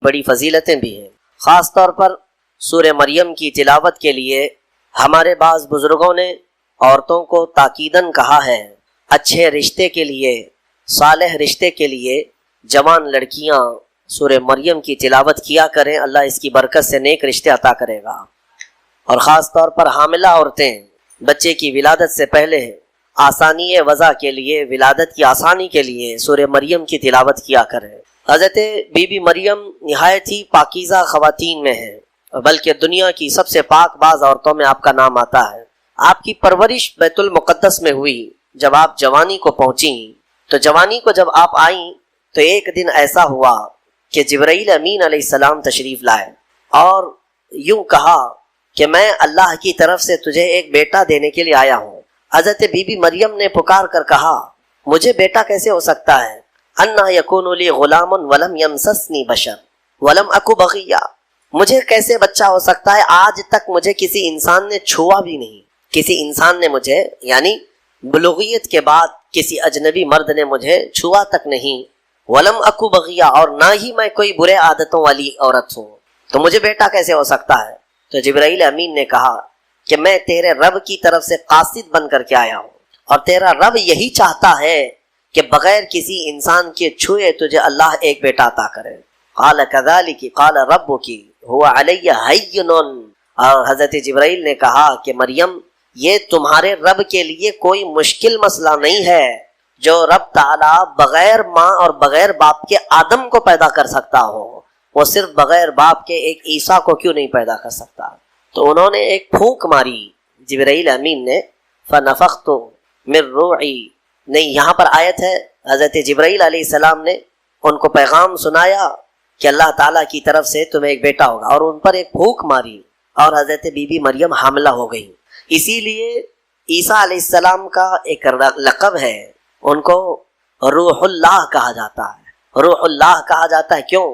بڑی فضیلتیں بھی ہیں۔ خاص طور پر سورہ مریم کی تلاوت کے لیے ہمارے بعض بزرگوں نے عورتوں کو تاکیداً کہا ہے، اچھے رشتے کے لیے، صالح رشتے کے لیے جوان لڑکیاں سورہ مریم کی تلاوت کیا کریں، اللہ اس کی برکت سے نیک رشتے عطا کرے گا۔ اور خاص طور پر حاملہ عورتیں بچے کی ولادت سے پہلے آسانی وضع کے لیے، ولادت کی آسانی کے لیے سورہ مریم کی تلاوت کیا کریں۔ حضرت بی بی مریم نہایت ہی پاکیزہ خواتین میں ہے، بلکہ دنیا کی سب سے پاک باز عورتوں میں آپ کا نام آتا ہے۔ آپ کی پرورش بیت المقدس میں ہوئی۔ جب آپ جوانی کو پہنچیں تو جوانی کو جب آپ آئیں تو ایک دن ایسا ہوا کہ جبرائیل امین علیہ السلام تشریف لائے اور یوں کہا کہ میں اللہ کی طرف سے تجھے ایک بیٹا دینے کے لیے آیا ہوں۔ حضرت بی بی مریم نے پکار کر کہا، مجھے بیٹا کیسے ہو سکتا ہے؟ انا یکون لی غلام ولم یمسسنی بشر ولم اکو بغیا، مجھے کیسے بچہ ہو سکتا ہے؟ آج تک مجھے کسی انسان نے چھوا بھی نہیں، کسی انسان نے مجھے، یعنی بلوغیت کے بعد کسی اجنبی مرد نے مجھے چھوا تک نہیں، ولم اکو بغیا، اور نہ ہی میں کوئی برے عادتوں والی عورت ہوں، تو مجھے بیٹا کیسے ہو سکتا ہے؟ تو جبرائیل امین نے کہا کہ میں تیرے رب کی طرف سے قاصد بن کر کے آیا ہوں، اور تیرا رب یہی چاہتا ہے کہ بغیر کسی انسان کے چھوئے تجھے اللہ ایک بیٹا عطا کرے۔ قال کذالک قال ربک هو علی ہین، اور حضرت جبرائیل نے کہا کہ مریم یہ تمہارے رب کے لیے کوئی مشکل مسئلہ نہیں ہے، جو رب تعالیٰ بغیر ماں اور بغیر باپ کے آدم کو پیدا کر سکتا ہو، وہ صرف بغیر باپ کے ایک عیسیٰ کو کیوں نہیں پیدا کر سکتا؟ تو انہوں نے ایک پھونک ماری جبرائیل امین نے، فنفخت من روحی، نہیں یہاں پر آیت ہے حضرت جبرائیل علیہ السلام نے ان کو پیغام سنایا کہ اللہ تعالیٰ کی طرف سے تمہیں ایک بیٹا ہوگا، اور ان پر ایک پھونک ماری اور حضرت بی بی مریم حاملہ ہو گئی۔ اسی لیے عیسیٰ علیہ السلام کا ایک لقب ہے، ان کو روح اللہ کہا جاتا ہے۔ روح اللہ کہا جاتا ہے کیوں؟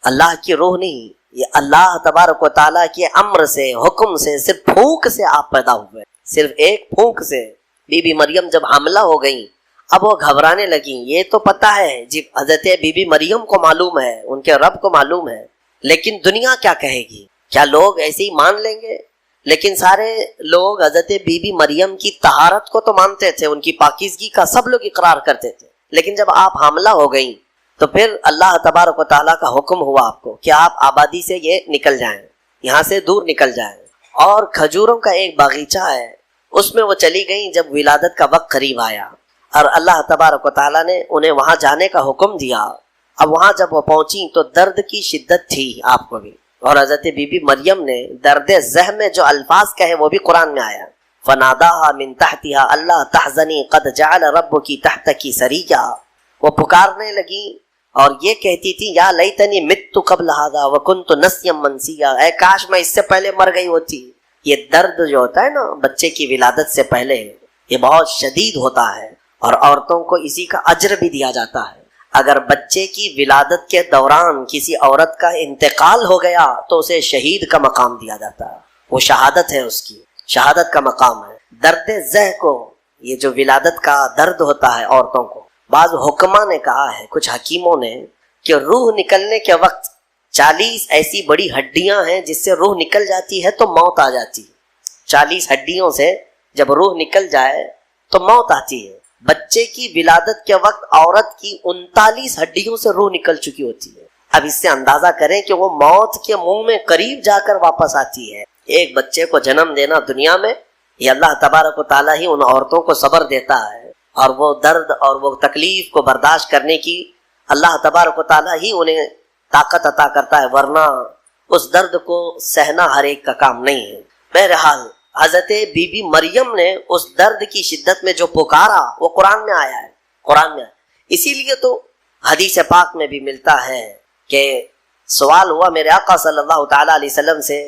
اللہ کی روح نہیں، یہ اللہ تبارک و تعالیٰ کے امر سے، حکم سے، صرف پھونک سے آپ پیدا ہوئے، صرف ایک پھونک سے۔ بی بی مریم جب حاملہ ہو گئیں اب وہ گھبرانے لگیں۔ یہ تو پتہ ہے جب حضرت بی بی مریم کو معلوم ہے، ان کے رب کو معلوم ہے، لیکن دنیا کیا کہے گی؟ کیا لوگ ایسے ہی مان لیں گے؟ لیکن سارے لوگ حضرت بی بی مریم کی طہارت کو تو مانتے تھے، ان کی پاکیزگی کا سب لوگ اقرار کرتے تھے، لیکن جب آپ حاملہ ہو گئیں تو پھر اللہ تبارک و تعالیٰ کا حکم ہوا آپ کو کہ آپ آبادی سے یہ نکل جائیں، یہاں سے دور نکل جائیں۔ اور کھجوروں کا ایک باغیچہ ہے، اس میں وہ چلی گئیں جب ولادت کا وقت قریب آیا، اور اللہ تبارک و تعالیٰ نے انہیں وہاں جانے کا حکم دیا۔ اب وہاں جب وہ پہنچی تو درد کی شدت تھی آپ کو بھی، اور حضرت بی بی مریم نے درد زہ میں جو الفاظ کہے وہ بھی قرآن میں آیا، فناداها من تحتها اللہ تحزنی قد جعل ربکی تحتکی سریا، وہ پکارنے لگی اور یہ کہتی تھی یا لیتنی مت قبل هذا وکنت نسیا منسیا، اے کاش میں اس سے پہلے مر گئی ہوتی۔ یہ درد جو ہوتا ہے نا بچے کی ولادت سے پہلے، یہ بہت شدید ہوتا ہے، اور عورتوں کو اسی کا اجر بھی دیا جاتا ہے۔ اگر بچے کی ولادت کے دوران کسی عورت کا انتقال ہو گیا تو اسے شہید کا مقام دیا جاتا ہے، وہ شہادت ہے، اس کی شہادت کا مقام ہے۔ درد زہ کو، یہ جو ولادت کا درد ہوتا ہے عورتوں کو، بعض حکما نے کہا ہے، کچھ حکیموں نے، کہ روح نکلنے کے وقت 40 ایسی بڑی ہڈیاں ہیں جس سے روح نکل جاتی ہے تو موت آ جاتی ہے۔ 40 ہڈیوں سے جب روح نکل جائے تو موت آتی ہے۔ بچے کی ولادت کے وقت عورت کی 39 ہڈیوں سے روح نکل چکی ہوتی ہے۔ اب اس سے اندازہ کریں کہ وہ موت کے منہ میں قریب جا کر واپس آتی ہے۔ ایک بچے کو جنم دینا دنیا میں، یہ اللہ تبارک و تعالیٰ ہی ان عورتوں کو صبر دیتا ہے، اور وہ درد اور وہ تکلیف کو برداشت کرنے کی اللہ تبارک و تعالیٰ ہی انہیں طاقت عطا کرتا ہے، ورنہ اس درد کو سہنا ہر ایک کا کام نہیں ہے۔ بہرحال حضرت بی بی مریم نے اس درد کی شدت میں جو پکارا وہ قرآن میں آیا ہے، قرآن میں۔ اسی لیے تو حدیث پاک میں بھی ملتا ہے کہ سوال ہوا میرے آقا صلی اللہ تعالیٰ علیہ وسلم سے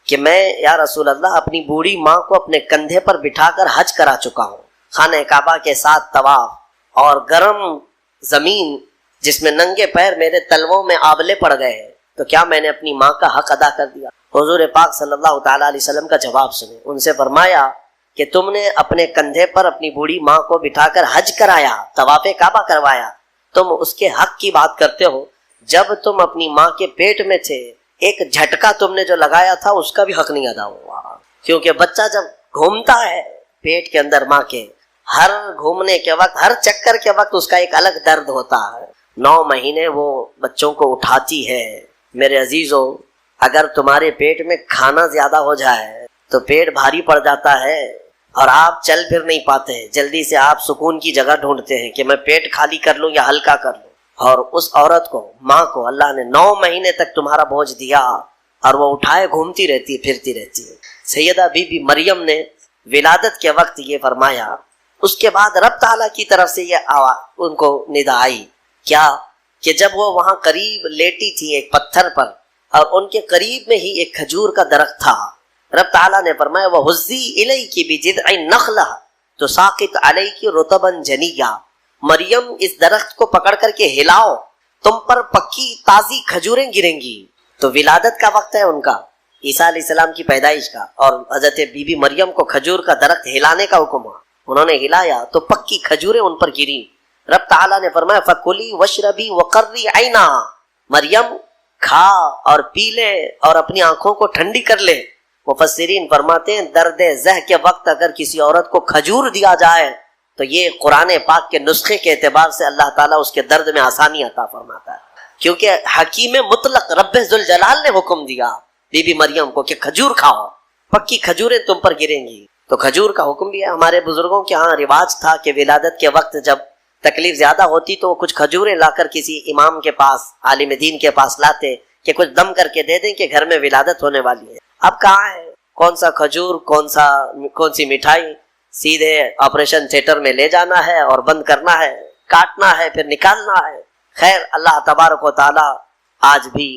کہ میں یا رسول اللہ اپنی بوڑھی ماں کو اپنے کندھے پر بٹھا کر حج کرا چکا ہوں، خانہ کعبہ کے ساتھ طواف، اور گرم زمین جس میں ننگے پیر میرے تلووں میں آبلے پڑ گئے، تو کیا میں نے اپنی ماں کا حق ادا کر دیا؟ حضور پاک صلی اللہ تعالیٰ علیہ وسلم کا جواب سنیں۔ ان سے فرمایا کہ تم نے اپنے کندھے پر اپنی بوڑھی ماں کو بٹھا کر حج کرایا، طواف کعبہ کروایا، تم اس کے حق کی بات کرتے ہو، جب تم اپنی ماں کے پیٹ میں تھے ایک جھٹکا تم نے جو لگایا تھا اس کا بھی حق نہیں ادا ہوا، کیونکہ بچہ جب گھومتا ہے پیٹ کے اندر ماں کے، ہر گھومنے کے وقت، ہر چکر کے وقت اس کا ایک الگ درد ہوتا ہے۔ 9 مہینے وہ بچوں کو اٹھاتی ہے۔ میرے عزیزو، اگر تمہارے پیٹ میں کھانا زیادہ ہو جائے تو پیٹ بھاری پڑ جاتا ہے اور آپ چل پھر نہیں پاتے، جلدی سے آپ سکون کی جگہ ڈھونڈتے ہیں کہ میں پیٹ خالی کر لوں یا ہلکا کر لوں۔ اور اس عورت کو، ماں کو اللہ نے 9 مہینے تک تمہارا بوجھ دیا اور وہ اٹھائے گھومتی رہتی ہے، پھرتی رہتی ہے۔ سیدہ بی بی مریم نے ولادت کے وقت یہ فرمایا، اس کے بعد رب تعالیٰ کی طرف سے یہ ان کو ندا آئی، کیا کہ جب وہ وہاں قریب لیٹی تھی ایک پتھر پر اور ان کے قریب میں ہی ایک کھجور کا درخت تھا، رب تعالیٰ نے فرمایا وَهُزِّي إِلَيْكِ بِجِذْعِ النَّخْلَةِ تُسَاقِطْ عَلَيْكِ رُطَبًا جَنِيًّا، مریم اس درخت کو پکڑ کر کے ہلاؤ، تم پر پکی تازی کھجوریں گریں گی۔ تو ولادت کا وقت ہے ان کا، عیسیٰ علیہ السلام کی پیدائش کا، اور حضرت بی بی مریم کو کھجور کا درخت ہلانے کا حکم ہوا، انہوں نے ہلایا تو پکی کھجوریں ان پر گری۔ رب تعالیٰ نے فرمایا فَكُلِي وَاشْرَبِي وَقَرِّي عَيْنًا، مریم کھا اور پی لے اور اپنی آنکھوں کو ٹھنڈی کر لے۔ مفسرین فرماتے ہیں درد زہ کے وقت اگر کسی عورت کو کھجور دیا جائے تو یہ قرآن پاک کے نسخے کے اعتبار سے اللہ تعالیٰ اس کے درد میں آسانی عطا فرماتا ہے، کیونکہ حکیم مطلق رب ذوالجلال نے حکم دیا بی بی مریم کو کہ کھجور کھاؤ، پکی کھجوریں تم پر گریں گی۔ تو کھجور کا حکم بھی ہے۔ ہمارے بزرگوں کے ہاں رواج تھا کہ ولادت کے وقت جب تکلیف زیادہ ہوتی تو وہ کچھ کھجوریں لا کر کسی امام کے پاس، عالم دین کے پاس لاتے کہ کچھ دم کر کے دے دیں کہ گھر میں ولادت ہونے والی ہے۔ اب کہاں ہے کون سا کھجور، کون سی مٹھائی، سیدھے آپریشن تھیٹر میں لے جانا ہے اور بند کرنا ہے، کاٹنا ہے پھر نکالنا ہے۔ خیر، اللہ تبارک و تعالی آج بھی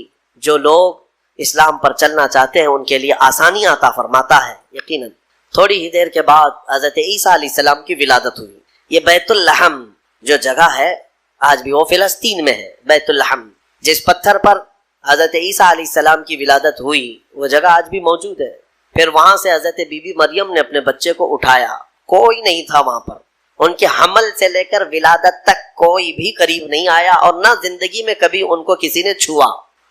جو لوگ اسلام پر چلنا چاہتے ہیں ان کے لیے آسانیاں عطا فرماتا ہے۔ یقیناً تھوڑی ہی دیر کے بعد حضرت عیسیٰ علیہ السلام کی ولادت ہوئی۔ یہ بیت اللحم جو جگہ ہے آج بھی وہ فلسطین میں ہے، بیت اللحم، جس پتھر پر حضرت عیسیٰ علیہ السلام کی ولادت ہوئی وہ جگہ آج بھی موجود ہے۔ پھر وہاں سے حضرت بی بی مریم نے اپنے بچے کو اٹھایا، کوئی نہیں تھا وہاں پر، ان کے حمل سے لے کر ولادت تک کوئی بھی قریب نہیں آیا اور نہ زندگی میں کبھی ان کو کسی نے چھوا۔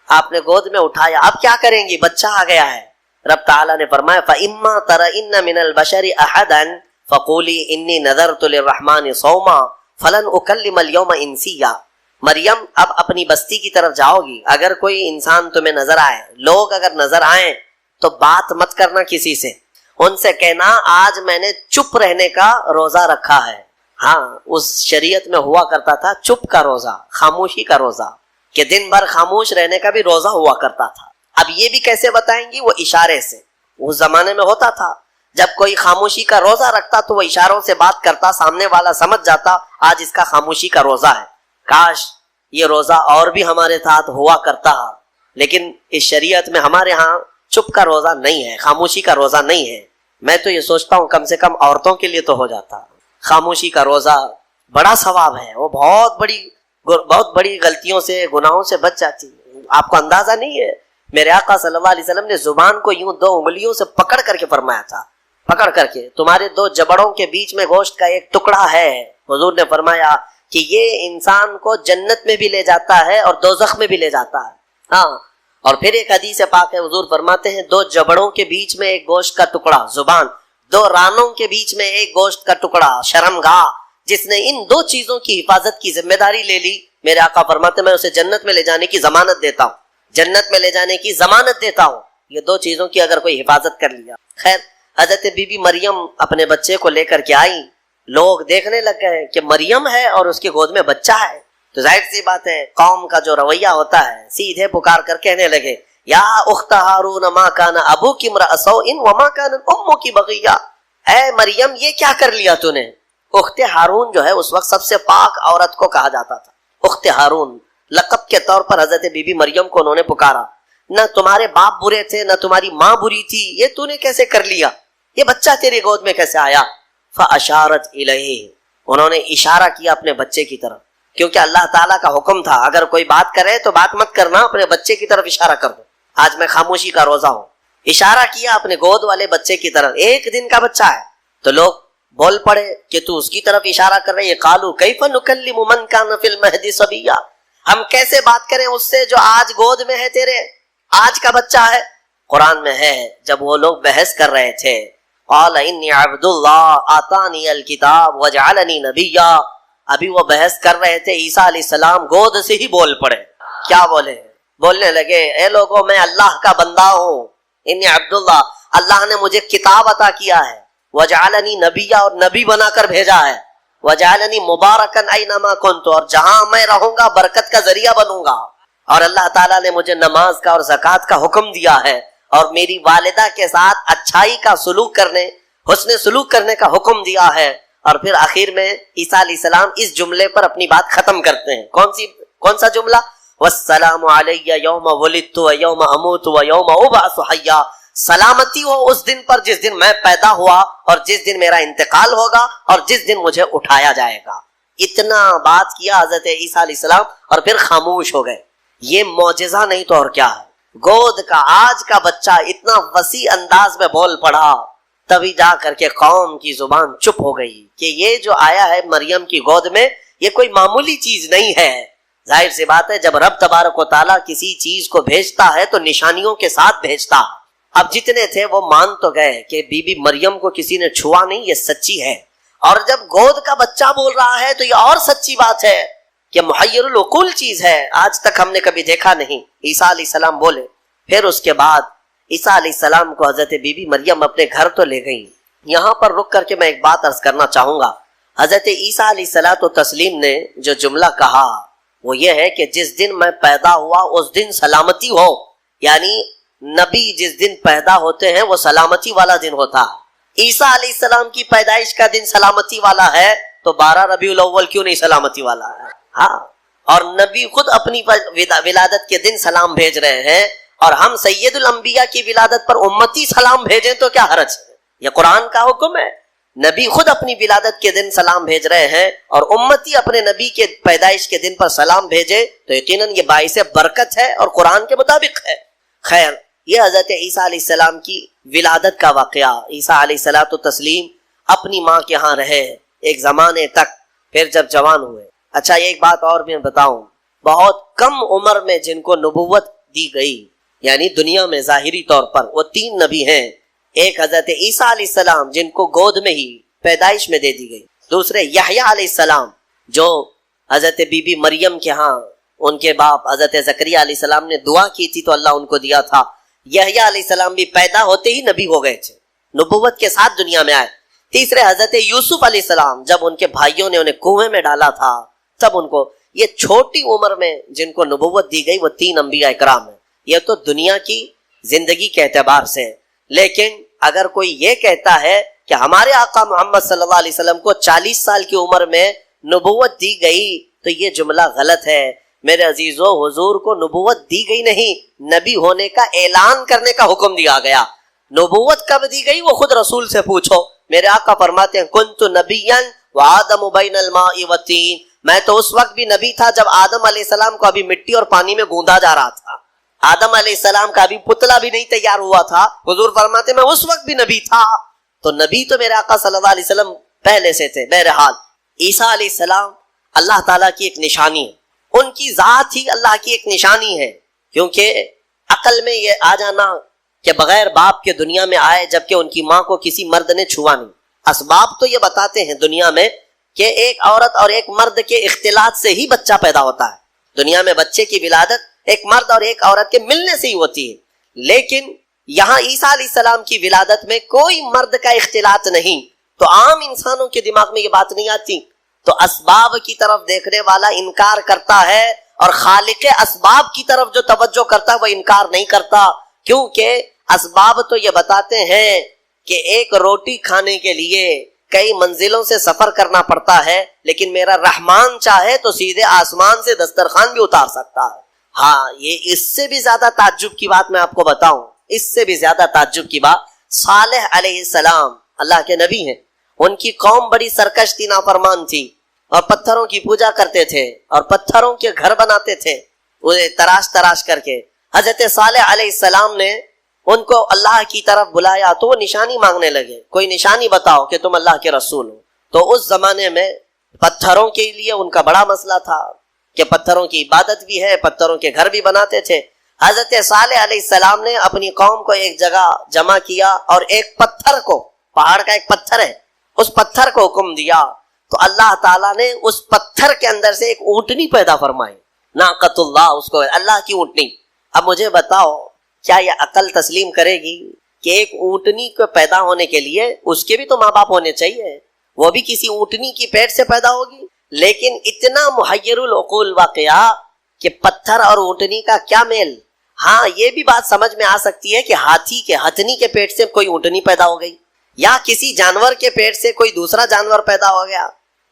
آپ نے گود میں اٹھایا، اب کیا کریں گی، بچہ آ گیا ہے۔ رب تعالیٰ نے فرمایا فَإِمَّا تَرَئِنَّ مِنَ الْبَشَرِ أَحَدًا فَقُولِي إِنِّي نَذَرْتُ لِلرَّحْمَنِ صَوْمًا فَلَنْ أُكَلِّمَ الْيَوْمَ إِنسِيًّا، مریم اب اپنی بستی کی طرف جاؤ گی، اگر کوئی انسان تمہیں نظر آئے، لوگ اگر نظر آئیں تو بات مت کرنا کسی سے، ان سے کہنا آج میں نے چپ رہنے کا روزہ رکھا ہے۔ ہاں، اس شریعت میں ہوا کرتا تھا چپ کا روزہ، خاموشی کا روزہ، کہ دن بھر خاموش رہنے کا بھی روزہ ہوا کرتا تھا۔ اب یہ بھی کیسے بتائیں گی، وہ اشارے سے۔ اس زمانے میں ہوتا تھا جب کوئی خاموشی کا روزہ رکھتا تو وہ اشاروں سے بات کرتا، سامنے والا سمجھ جاتا آج اس کا خاموشی کا روزہ ہے۔ کاش یہ روزہ اور بھی ہمارے ساتھ ہوا کرتا، لیکن اس شریعت میں ہمارے ہاں چپ کا روزہ نہیں ہے، خاموشی کا روزہ نہیں ہے۔ میں تو یہ سوچتا ہوں کم سے کم عورتوں کے لیے تو ہو جاتا۔ خاموشی کا روزہ بڑا ثواب ہے، وہ بہت بڑی غلطیوں سے، گناہوں سے بچ جاتی ہے۔ آپ کو اندازہ نہیں ہے، میرے آقا صلی اللہ علیہ وسلم نے زبان کو یوں 2 انگلیوں سے پکڑ کر کے فرمایا تھا، پکڑ کر کے تمہارے 2 جبڑوں کے بیچ میں گوشت کا ایک ٹکڑا ہے، حضور نے فرمایا کہ یہ انسان کو جنت میں بھی لے جاتا ہے اور دوزخ میں بھی لے جاتا ہے۔ ہاں، اور پھر ایک حدیث پاک ہے، حضور فرماتے ہیں 2 جبڑوں کے بیچ میں ایک گوشت کا ٹکڑا زبان، 2 رانوں کے بیچ میں ایک گوشت کا ٹکڑا شرمگاہ، جس نے ان 2 چیزوں کی حفاظت کی ذمہ داری لے لی، میرے آقا فرماتے میں اسے جنت میں لے جانے کی ضمانت دیتا ہوں، جنت میں لے جانے کی ضمانت دیتا ہوں، یہ 2 چیزوں کی اگر کوئی حفاظت کر لیا۔ خیر، حضرت بی بی مریم اپنے بچے کو لے کر کے آئی، لوگ دیکھنے لگ گئے کہ مریم ہے اور اس کی گود میں بچہ ہے، تو ظاہر سی بات ہے قوم کا جو رویہ ہوتا ہے، سیدھے پکار کر کہنے لگے یا اخت ہارون ما کان ابوک امرأ سوء وما کانت امک بغیہ، اے مریم یہ کیا کر لیا تو نے۔ اخت ہارون جو ہے اس وقت سب سے پاک عورت کو کہا جاتا تھا، اخت ہارون لقب کے طور پر حضرت بی بی مریم کو انہوں نے پکارا، نہ تمہارے باپ برے تھے نہ تمہاری ماں بری تھی، یہ تو نے کیسے کر لیا، یہ بچہ تیری گود میں کیسے آیا۔ فاشارت الیہ، انہوں نے اشارہ کیا اپنے بچے کی طرف، کیونکہ اللہ تعالیٰ کا حکم تھا اگر کوئی بات کرے تو بات مت کرنا، اپنے بچے کی طرف اشارہ کر دو، آج میں خاموشی کا روزہ ہوں۔ اشارہ کیا اپنے گود والے بچے کی طرف، 1 دن کا بچہ ہے، تو لوگ بول پڑے کہ تو اس کی طرف اشارہ کر رہے ہیں، قالوا کیف نکلم من کان فی المہد صبیا، ہم کیسے بات کریں اس سے جو آج گود میں ہے تیرے، آج کا بچہ ہے؟ قرآن میں ہے جب وہ لوگ بحث کر رہے تھے، قال انی عبد اللہ آتانی الکتاب وجعلنی نبیا، ابھی وہ بحث کر رہے تھے، عیسیٰ علیہ السلام گود سے ہی بول پڑے. کیا بولے؟ بولنے لگے اے لوگوں میں اللہ کا بندہ ہوں، انی عبد اللہ، اللہ نے مجھے کتاب عطا کیا ہے، وجعلنی نبیا، اور نبی بنا کر بھیجا ہے، وجعلنی مبارکن اینما کنت، اور جہاں میں رہوں گا برکت کا ذریعہ بنوں گا، اور اللہ تعالیٰ نے مجھے نماز کا اور زکوٰۃ کا حکم دیا ہے، اور میری والدہ کے ساتھ اچھائی کا سلوک کرنے، حسن سلوک کرنے کا حکم دیا ہے. اور پھر آخر میں عیسیٰ علیہ السلام اس جملے پر اپنی بات ختم کرتے ہیں. کون سا جملہ؟ والسلام علی یوم ولدت و یوم اموت و یوم ابعث حیا، سلامتی ہو اس دن پر جس دن میں پیدا ہوا اور جس دن میرا انتقال ہوگا اور جس دن مجھے اٹھایا جائے گا. اتنا بات کیا حضرت عیسیٰ علیہ السلام اور پھر خاموش ہو گئے. یہ معجزہ نہیں تو اور کیا ہے؟ گود کا آج کا بچہ اتنا وسیع انداز میں بول پڑا، تبھی جا کر کے قوم کی زبان چپ ہو گئی کہ یہ جو آیا ہے مریم کی گود میں یہ کوئی معمولی چیز نہیں ہے. ظاہر سی بات ہے جب رب تبارک و تعالیٰ کسی چیز کو بھیجتا ہے تو نشانیوں کے ساتھ بھیجتا. اب جتنے تھے وہ مان تو گئے کہ بی بی مریم کو کسی نے چھوا نہیں، یہ سچی ہے. اور جب گود کا بچہ بول رہا ہے تو یہ اور سچی بات ہے کہ محیر العقول چیز ہے، آج تک ہم نے کبھی دیکھا نہیں. عیسیٰ علیہ السلام بولے. پھر اس کے بعد عیسیٰ علیہ السلام کو حضرت بی بی مریم اپنے گھر تو لے گئی. یہاں پر رک کر کے میں ایک بات عرض کرنا چاہوں گا. حضرت عیسیٰ علیہ الصلوۃ والتسلیم نے جو جملہ کہا وہ یہ ہے کہ جس دن میں پیدا ہوا اس دن سلامتی ہو، یعنی نبی جس دن پیدا ہوتے ہیں وہ سلامتی والا دن ہوتا ہے. عیسیٰ علیہ السلام کی پیدائش کا دن سلامتی والا ہے تو 12 ربیع الاول کیوں نہیں سلامتی والا ہے؟ ہاں، اور نبی خود اپنی ولادت کے دن سلام بھیج رہے ہیں، اور ہم سید الانبیاء کی ولادت پر امتی سلام بھیجیں تو کیا حرج ہے؟ یہ قرآن کا حکم ہے. نبی خود اپنی ولادت کے دن سلام بھیج رہے ہیں اور امتی اپنے نبی کے پیدائش کے دن پر سلام بھیجے تو یقیناً یہ باعث برکت ہے اور قرآن کے مطابق ہے. خیر، یہ حضرت عیسیٰ علیہ السلام کی ولادت کا واقعہ. عیسیٰ علیہ الصلوۃ والتسلیم اپنی ماں کے ہاں رہے ایک زمانے تک، پھر جب جوان ہوئے. اچھا، ایک بات اور میں بتاؤں، بہت کم عمر میں جن کو نبوت دی گئی، یعنی دنیا میں ظاہری طور پر، وہ 3 نبی ہیں. ایک حضرت عیسیٰ علیہ السلام جن کو گود میں ہی پیدائش میں دے دی گئی، دوسرے یحییٰ علیہ السلام جو حضرت بی بی مریم کے ہاں ان کے باپ حضرت زکریا علیہ السلام نے دعا کی تھی تو اللہ ان کو دیا تھا. یحییٰ علیہ السلام بھی پیدا ہوتے ہی نبی ہو گئے تھے، نبوت کے ساتھ دنیا میں آئے. تیسرے حضرت یوسف علیہ السلام جب ان کے بھائیوں نے انہیں کنویں میں ڈالا تھا تب ان کو، یہ چھوٹی عمر میں جن کو نبوت دی گئی وہ 3 انبیاء اکرام ہیں. یہ تو دنیا کی زندگی کے اعتبار سے. لیکن اگر کوئی یہ کہتا ہے کہ ہمارے آقا محمد صلی اللہ علیہ وسلم کو 40 سال کی عمر میں نبوت دی گئی تو یہ جملہ غلط ہے. میرے عزیزو، حضور کو نبوت دی گئی نہیں، نبی ہونے کا اعلان کرنے کا حکم دیا گیا. نبوت کب دی گئی وہ خود رسول سے پوچھو. میرے آقا فرماتے ہیں کنت نبیا وآدم بین الماء والطین، میں تو اس وقت بھی نبی تھا جب آدم علیہ السلام کو ابھی مٹی اور پانی میں گوندا جا رہا تھا. آدم علیہ السلام کا ابھی پتلا بھی نہیں تیار ہوا تھا. حضور فرماتے میں اس وقت بھی نبی تھا. تو نبی تو میرے آقا صلی اللہ علیہ وسلم پہلے سے تھے. بہرحال عیسیٰ علیہ السلام اللہ تعالیٰ کی ایک نشانی ہے، ان کی ذات ہی اللہ کی ایک نشانی ہے. کیونکہ عقل میں یہ آ جانا کہ بغیر باپ کے دنیا میں آئے جبکہ ان کی ماں کو کسی مرد نے چھوا نہیں. اسباب تو یہ بتاتے ہیں دنیا میں کہ ایک عورت اور ایک مرد کے اختلاط سے ہی بچہ پیدا ہوتا ہے. دنیا میں بچے کی ولادت ایک مرد اور ایک عورت کے ملنے سے ہی ہوتی ہے. لیکن یہاں عیسیٰ علیہ السلام کی ولادت میں کوئی مرد کا اختلاط نہیں، تو عام انسانوں کے دماغ میں یہ بات نہیں آتی. تو اسباب کی طرف دیکھنے والا انکار کرتا ہے اور خالق اسباب کی طرف جو توجہ کرتا ہے وہ انکار نہیں کرتا. کیونکہ اسباب تو یہ بتاتے ہیں کہ ایک روٹی کھانے کے لیے کئی منزلوں سے سفر کرنا پڑتا ہے، لیکن میرا رحمان چاہے تو سیدھے آسمان سے دسترخوان بھی اتار سکتا ہے. ہاں، یہ اس سے بھی زیادہ تعجب کی بات میں آپ کو بتاؤں، اس سے بھی زیادہ تعجب کی بات، صالح علیہ السلام اللہ کے نبی ہیں، ان کی قوم بڑی سرکش تھی، نافرمان تھی، اور پتھروں کی پوجا کرتے تھے اور پتھروں کے گھر بناتے تھے انہیں تراش تراش کر کے. حضرت صالح علیہ السلام نے ان کو اللہ کی طرف بلایا تو وہ نشانی مانگنے لگے، کوئی نشانی بتاؤ کہ تم اللہ کے رسول ہو. تو اس زمانے میں پتھروں کے لیے ان کا بڑا مسئلہ تھا. کہ پتھروں کی عبادت بھی ہے، پتھروں کے گھر بھی بناتے تھے۔ حضرت صالح علیہ السلام نے اپنی قوم کو ایک جگہ جمع کیا اور ایک پتھر کو، پہاڑ کا ایک پتھر ہے، اس پتھر کو حکم دیا تو اللہ تعالیٰ نے اس پتھر کے اندر سے ایک اونٹنی پیدا فرمائی، ناقۃ اللہ، اس کو اللہ کی اونٹنی۔ اب مجھے بتاؤ کیا یہ عقل تسلیم کرے گی کہ ایک اونٹنی کو پیدا ہونے کے لیے اس کے بھی تو ماں باپ ہونے چاہیے، وہ بھی کسی اونٹنی کی پیٹ سے پیدا ہوگی؟ لیکن اتنا محیر العقول واقعہ کہ پتھر اور اونٹنی کا کیا میل۔ ہاں یہ بھی بات سمجھ میں آ سکتی ہے کہ ہاتھی کے ہتھنی کے پیٹ سے کوئی اونٹنی پیدا ہو گئی، یا کسی جانور کے پیٹ سے کوئی دوسرا جانور پیدا ہو گیا،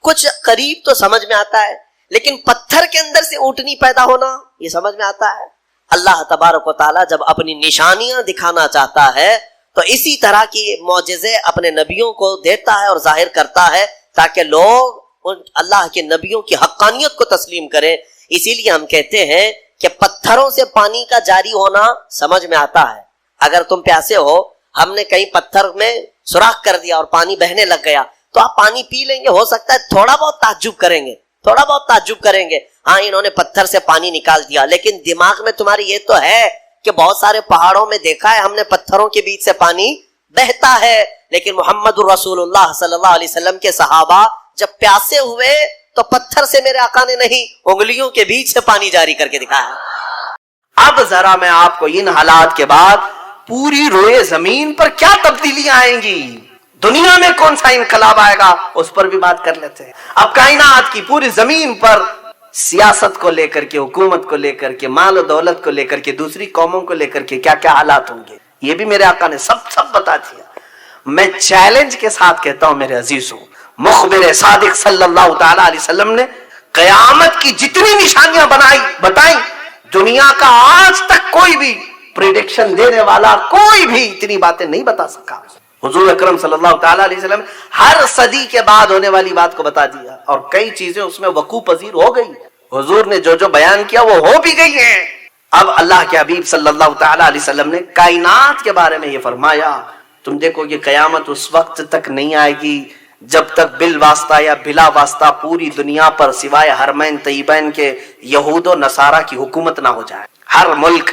کچھ قریب تو سمجھ میں آتا ہے، لیکن پتھر کے اندر سے اونٹنی پیدا ہونا یہ سمجھ میں آتا ہے؟ اللہ تبارک و تعالیٰ جب اپنی نشانیاں دکھانا چاہتا ہے تو اسی طرح کی معجزے اپنے نبیوں کو دیتا ہے اور ظاہر کرتا ہے تاکہ لوگ اللہ کے نبیوں کی حقانیت کو تسلیم کریں۔ اسی لیے ہم کہتے ہیں کہ پتھروں سے پانی کا جاری ہونا سمجھ میں آتا ہے۔ اگر تم پیاسے ہو، ہم نے کہیں پتھر میں سوراخ کر دیا اور پانی بہنے لگ گیا تو آپ پانی پی لیں گے، ہو سکتا ہے تھوڑا بہت تعجب کریں گے، تھوڑا بہت تعجب کریں گے، ہاں انہوں نے پتھر سے پانی نکال دیا، لیکن دماغ میں تمہاری یہ تو ہے کہ بہت سارے پہاڑوں میں دیکھا ہے ہم نے پتھروں کے بیچ سے پانی بہتا ہے۔ لیکن محمد الرسول اللہ صلی اللہ علیہ وسلم کے صحابہ جب پیاسے ہوئے تو پتھر سے میرے آقا نے نہیں، انگلیوں کے بیچ سے پانی جاری کر کے دکھایا۔ اب ذرا میں آپ کو ان حالات کے بعد پوری روئے زمین پر کیا تبدیلیاں آئیں گی، دنیا میں کون سا انقلاب آئے گا، اس پر بھی بات کر لیتے ہیں۔ اب کائنات کی پوری زمین پر سیاست کو لے کر کے، حکومت کو لے کر کے، مال و دولت کو لے کر کے، دوسری قوموں کو لے کر کے کیا کیا حالات ہوں گے، یہ بھی میرے آقا نے سب بتا دیا۔ میں چیلنج کے ساتھ کہتا ہوں میرے عزیزوں، مخبر صادق صلی اللہ تعالی علیہ وسلم نے قیامت کی جتنی نشانیاں بتائیں، دنیا کا آج تک کوئی بھی پریڈکشن دینے والا کوئی بھی اتنی باتیں نہیں بتا سکا۔ حضور اکرم صلی اللہ تعالی علیہ وسلم ہر صدی کے بعد ہونے والی بات کو بتا دیا، اور کئی چیزیں اس میں وقوع پذیر ہو گئی۔ حضور نے جو جو بیان کیا وہ ہو بھی گئی ہیں۔ اب اللہ کے حبیب صلی اللہ تعالی علیہ وسلم نے کائنات کے بارے میں یہ فرمایا، تم دیکھو یہ قیامت اس وقت تک نہیں آئے گی جب تک بالواسطہ یا بلا واسطہ پوری دنیا پر سوائے حرمین طیبین کے یہود و نصارہ کی حکومت نہ ہو جائے۔ ہر ملک،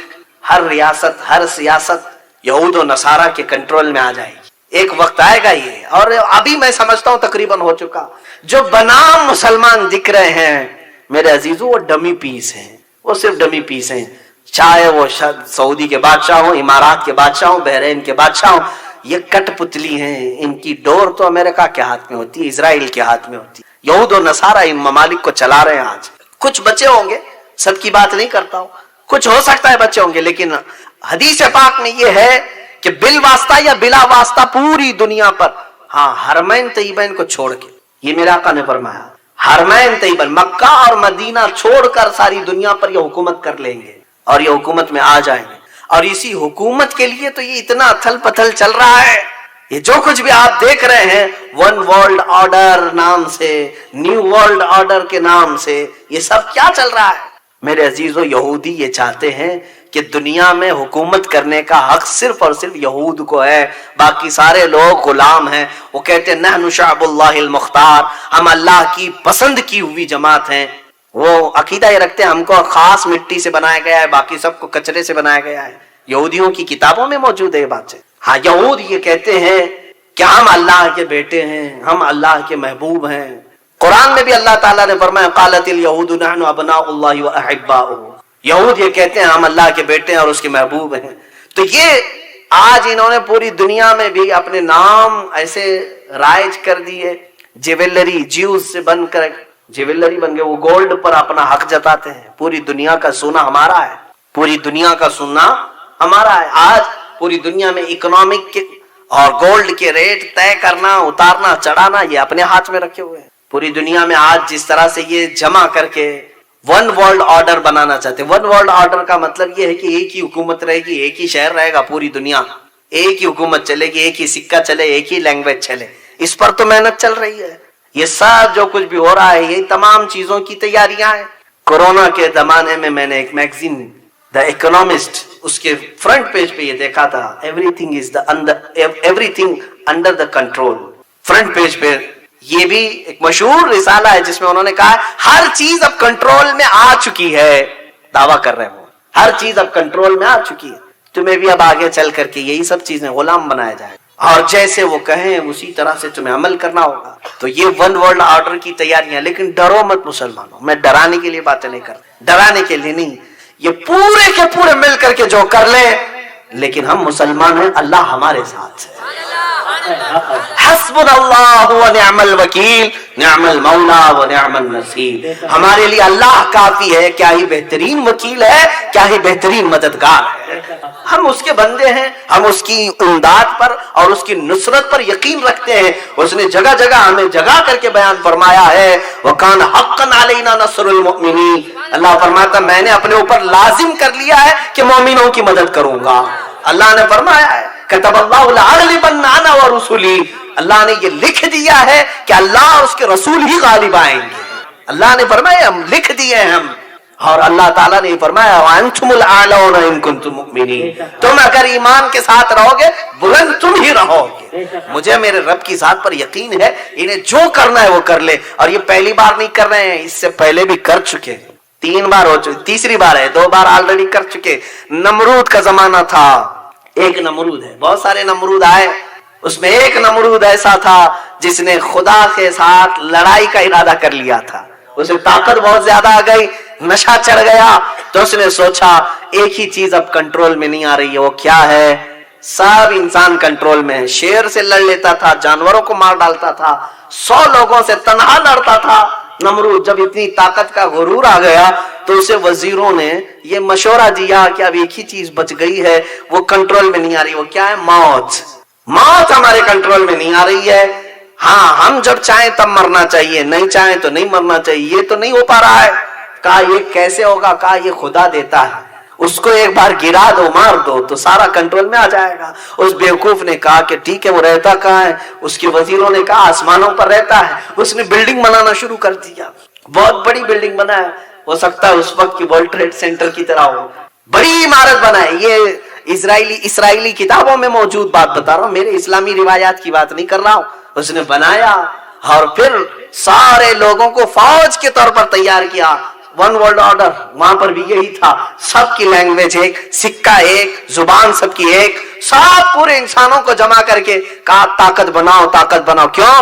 ہر ریاست، ہر سیاست یہود و نصارہ کے کنٹرول میں آ جائے گی۔ ایک وقت آئے گا یہ، اور ابھی میں سمجھتا ہوں تقریباً ہو چکا۔ جو بنام مسلمان دکھ رہے ہیں میرے عزیزوں، وہ ڈمی پیس ہیں، وہ صرف ڈمی پیس ہیں، چاہے وہ سعودی کے بادشاہ ہوں، امارات کے بادشاہ ہوں، بحرین کے بادشاہ ہوں، یہ کٹ پتلی ہیں۔ ان کی ڈور تو امریکہ کے ہاتھ میں ہوتی ہے، اسرائیل کے ہاتھ میں ہوتی ہے۔ یہود و نصارہ ان ممالک کو چلا رہے ہیں۔ آج کچھ بچے ہوں گے، سب کی بات نہیں کرتا ہوں، کچھ ہو سکتا ہے بچے ہوں گے، لیکن حدیث پاک میں یہ ہے کہ بالواسطہ یا بلا واسطہ پوری دنیا پر، ہاں حرمین طیبین کو چھوڑ کے، یہ میرے آقا نے فرمایا، حرمین طیبین مکہ اور مدینہ چھوڑ کر ساری دنیا پر یہ حکومت کر لیں گے اور یہ حکومت میں آ جائیں گے۔ اور اسی حکومت کے لیے تو یہ اتنا اتھل پتھل چل رہا ہے۔ یہ جو کچھ بھی آپ دیکھ رہے ہیں ون ورلڈ آرڈر نام سے، نیو ورلڈ آرڈر کے نام سے، یہ سب کیا چل رہا ہے میرے عزیزو؟ یہودی یہ چاہتے ہیں کہ دنیا میں حکومت کرنے کا حق صرف اور صرف یہود کو ہے، باقی سارے لوگ غلام ہیں۔ وہ کہتے ہیں نحن شعب اللہ المختار، ہم اللہ کی پسند کی ہوئی جماعت ہیں۔ وہ عقیدہ یہ رکھتے ہیں ہم کو خاص مٹی سے بنایا گیا ہے، باقی سب کو کچرے سے بنایا گیا ہے۔ یہودیوں کی کتابوں میں موجود ہے یہ بات سے۔ ہاں یہود یہ کہتے ہیں کہ ہم اللہ کے بیٹے ہیں، ہم اللہ کے محبوب ہیں۔ قرآن میں بھی اللہ تعالیٰ نے فرمایا قالت الیہود نحن ابناء اللہ واحباؤہ، یہود یہ کہتے ہیں ہم اللہ کے بیٹے ہیں اور اس کے محبوب ہیں۔ تو یہ آج انہوں نے پوری دنیا میں بھی اپنے نام ایسے رائج کر دیے، جیولری، جیوز سے بن کر جیولری بن گئے، وہ گولڈ پر اپنا حق جتاتے ہیں۔ پوری دنیا کا سونا ہمارا ہے، پوری دنیا کا سونا ہمارا ہے۔ آج پوری دنیا میں اکنامک کے اور گولڈ کے ریٹ طے کرنا، اتارنا، چڑھانا، یہ اپنے ہاتھ میں رکھے ہوئے ہیں۔ پوری دنیا میں آج جس طرح سے یہ جمع کر کے ون ورلڈ آرڈر بنانا چاہتے ہیں۔ ون ورلڈ آرڈر کا مطلب یہ ہے کہ ایک ہی حکومت رہے گی، ایک ہی شہر رہے گا پوری دنیا، ایک ہی حکومت چلے گی، ایک ہی سکہ چلے، ایک ہی لینگویج چلے۔ اس پر تو محنت چل رہی ہے۔ یہ سب جو کچھ بھی ہو رہا ہے یہ تمام چیزوں کی تیاریاں ہیں۔ کورونا کے زمانے میں میں نے ایک میگزین دا اکنامسٹ، اس کے فرنٹ پیج پہ یہ دیکھا تھا every thing under the control. Front page پہ یہ بھی ایک مشہور رسالہ ہے جس میں انہوں نے کہا ہے ہر چیز اب کنٹرول میں آ چکی ہے، دعویٰ کر رہے ہوں ہر چیز اب کنٹرول میں آ چکی ہے، تمہیں بھی اب آگے چل کر کے یہی سب چیزیں غلام بنایا جائے اور جیسے وہ کہیں اسی طرح سے تمہیں عمل کرنا ہوگا۔ تو یہ ون ورلڈ آرڈر کی تیاریاں، لیکن ڈرو مت مسلمانوں، میں ڈرانے کے لیے باتیں نہیں کرتا، ڈرانے کے لیے نہیں، یہ پورے کے پورے مل کر کے جو کر لیں، لیکن ہم مسلمان ہیں، اللہ ہمارے ساتھ ہے۔ حسبنا اللہ ونعم الوکیل نعم المولا ونعم النصیر، ہمارے لیے اللہ کافی ہے، کیا ہی بہترین وکیل ہے، کیا ہی بہترین مددگار ہے۔ ہم اس کے بندے ہیں، ہم اس کی امداد پر اور اس کی نصرت پر یقین رکھتے ہیں۔ اس نے جگہ جگہ ہمیں جگہ کر کے بیان فرمایا ہے وَكَانَ حَقًّا عَلَيْنَا نَصْرُ الْمُؤْمِنِينَ، اللہ فرماتا میں نے اپنے اوپر لازم کر لیا ہے کہ مومنوں کی مدد کروں گا۔ اللہ نے فرمایا ہے كَتَبَ اللَّهُ لَأَغْلِبَنَّ أَنَا وَرُسُلِي، اللہ نے یہ لکھ دیا ہے کہ اللہ اور اس کے رسول ہی غالب آئیں گے۔ اللہ نے فرمایا ہم لکھ دیے ہیں ہم، اور اللہ تعالیٰ نے فرمایا وَأَنْتُمُ الْأَعْلَوْنَ إِن كُنتُم مُؤْمِنِينَ، تم اگر ایمان کے ساتھ رہو گے بلند تم ہی رہو گے۔ مجھے میرے رب کی ذات پر یقین ہے، انہیں جو کرنا ہے وہ کر لے، اور یہ پہلی بار نہیں کر رہے ہیں، اس سے پہلے بھی کر چکے ہیں، 3 بار ہو چکے، تیسری بار ہے، 2 بار آلریڈی کر چکے۔ نمرود کا زمانہ تھا، ایک نمرود ہے، بہت سارے نمرود آئے، اس میں ایک نمرود ایسا تھا جس نے خدا کے ساتھ لڑائی کا ارادہ کر لیا تھا، اسے طاقت بہت زیادہ آ گئی، نشہ چڑھ گیا، تو اس نے سوچا ایک ہی چیز اب کنٹرول میں نہیں آ رہی ہے، وہ کیا ہے؟ سب انسان کنٹرول میں ہے، شیر سے لڑ لیتا تھا، جانوروں کو مار ڈالتا تھا، 100 لوگوں سے تنہا لڑتا تھا۔ نمرود جب اتنی طاقت کا غرور آ گیا تو اسے وزیروں نے یہ مشورہ دیا کہ اب ایک ہی چیز بچ گئی ہے، وہ کنٹرول میں نہیں آ رہی، وہ کیا ہے؟ موت۔ موت ہمارے کنٹرول میں نہیں آ رہی ہے، ہاں ہم جب چاہیں تب مرنا چاہیے، نہیں چاہیں تو نہیں مرنا چاہیے، یہ تو نہیں ہو پا رہا ہے۔ کہا یہ کیسے ہوگا؟ کہا یہ خدا دیتا ہے، اس کو ایک بار گرا دو، مار دو تو سارا کنٹرول میں آ جائے گا۔ اس بیوقوف نے کہا کہ ٹھیک ہے، وہ رہتا کہاں ہے؟ اس کے وزیروں نے کہا آسمانوں پر رہتا ہے۔ اس نے بلڈنگ بنانا شروع کر دیا، بہت بڑی بلڈنگ بنایا، ہو سکتا ہے اس وقت کی ورلڈ ٹریڈ سینٹر کی طرح ہو، بڑی عمارت بنائی۔ یہ اسرائیلی کتابوں میں موجود بات بتا رہا ہوں، میرے اسلامی روایات کی بات نہیں کر رہا ہوں۔ اس نے بنایا اور پھر سارے لوگوں کو فوج کے طور پر تیار کیا۔ ون ورلڈ آرڈر وہاں پر بھی یہی تھا، سب کی لینگویج ایک، سکہ ایک، زبان سب کی ایک، سب پورے انسانوں کو جمع کر کے کہا طاقت بناؤ، طاقت بناؤ۔ کیوں؟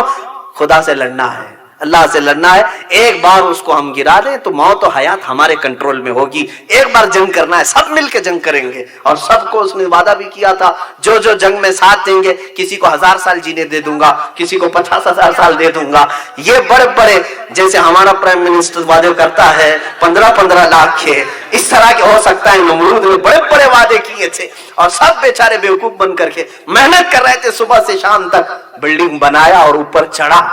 خدا سے لڑنا ہے، اللہ سے لڑنا ہے۔ ایک بار اس کو ہم گرا دیں تو موت و حیات ہمارے کنٹرول میں ہوگی۔ ایک بار جنگ کرنا ہے، سب مل کے جنگ کریں گے، اور سب کو اس نے وعدہ بھی کیا تھا جو جو جنگ میں ساتھ دیں گے، کسی کو 1000 سال جینے دے دوں گا، کسی کو 50,000 سال دے دوں گا۔ یہ بڑے بڑے، جیسے ہمارا پرائم منسٹر وعدے کرتا ہے 15-15 لاکھ کے، اس طرح کے ہو سکتا ہے نمرود نے بڑے بڑے وعدے کیے تھے، اور سب بیچارے بیوقوف بن کر کے محنت کر رہے تھے، صبح سے شام تک بلڈنگ بنایا اور اوپر چڑھا۔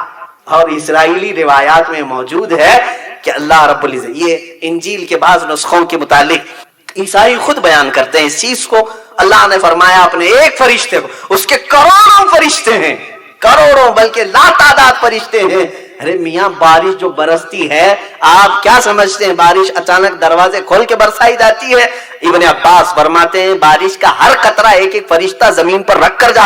اور اسرائیلی روایات میں موجود ہے کہ اللہ رب العزت، یہ انجیل کے بعض نسخوں کے متعلق عیسائی خود بیان کرتے ہیں اس چیز کو، اللہ نے فرمایا اپنے ایک فرشتے کو، اس کے کروڑوں فرشتے ہیں، کروڑوں بلکہ لا تعداد فرشتے ہیں۔ ارے میاں بارش جو برستی ہے، آپ کیا سمجھتے ہیں بارش اچانک دروازے کھول کے برسائی جاتی ہے؟ ابن عباس فرماتے ہیں بارش کا ہر قطرہ ایک ایک فرشتہ زمین پر رکھ کر جاتا